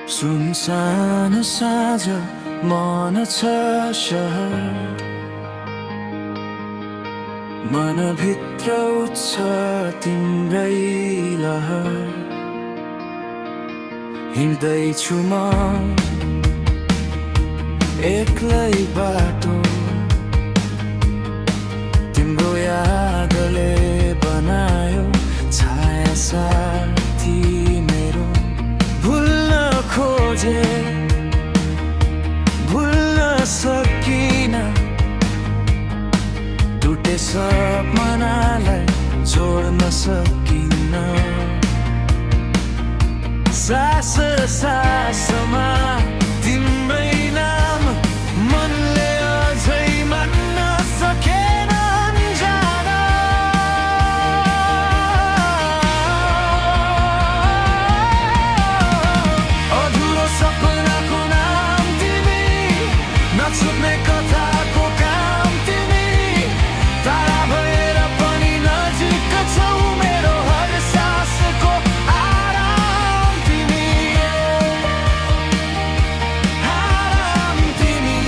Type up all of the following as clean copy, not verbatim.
सुनसान साँझ मन छ सहर, मनभित्र उठ्छ तिम्रै लहर। हिँड्दैछु म एक्लै बाटो, तिम्रो यादले बनायो छाया साथी मेरो। भुल्न खोजे भुल्न सकिन, टुटे सपनालाई जोड्न सकिन। सास सासमा तिम्रै नाम मनले अझै मान्न सकेन अन्जान। अधुरो सपनाको नाम तिमी, नछुट्ने कथाको काम तिमी। तारा भएर पनि नजिक छौ मेरो हर सासको आराम तिमी। आराम तिमी,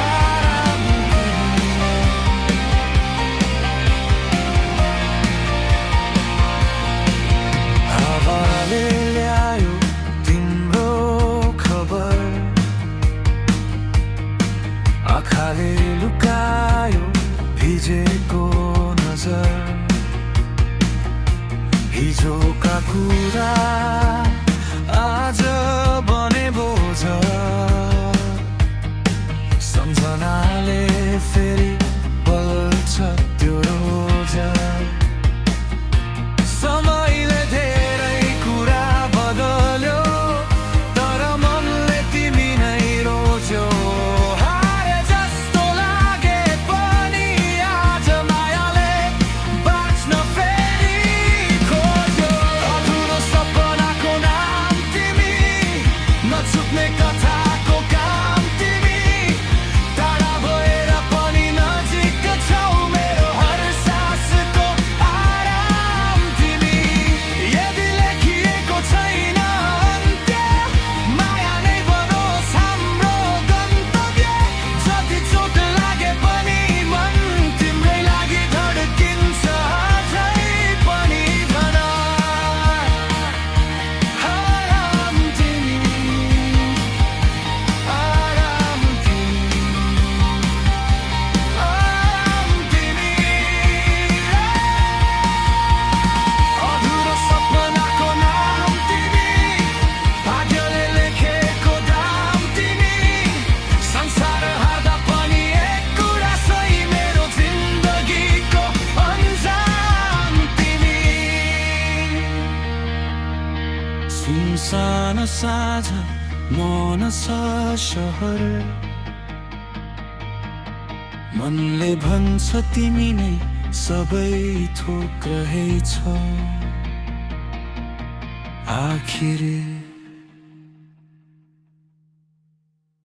आराम तिमी। हावाले ल्यायो तिम्रो खबर, आँखाले लुकायो भिजेको नजर। हिजोका कुरा आज बने बोझ, सम्झनाले फेरि बल्छ त्यो रोज। समयले धेरै कुरा बदल्यो, तर मनले तिमी नै रोज्यो। हारे जस्तो लागे पनि आज मायाले बाँच्न फेरि खोज्यो। अधुरो सपनाको नाम तिमी, नछुट्ने कथाको काम तिमी। टाढा भएर पनि नजिक छौ मेरो हर सासको आराम तिमी। यदि लेखिएको छैन अन्त्य, माया नै बनोस् हाम्रो गन्तव्य। जति चोट लागे पनि मन तिम्रै लागि धड्किन्छ अझै पनि धन। आराम तिमी, आराम तिमी, आराम तिमी। अधुरो सपनाको नाम तिमी, भाग्यले लेखेको दाम तिमी। संसार हार्दा पनि एक कुरा सही, मेरो जिन्दगीको अन्जाम तिमी। सुनसान साँझ मन छ सहर, मनले भन्छ तिमी नै सबै थोक रहेछ। आखिर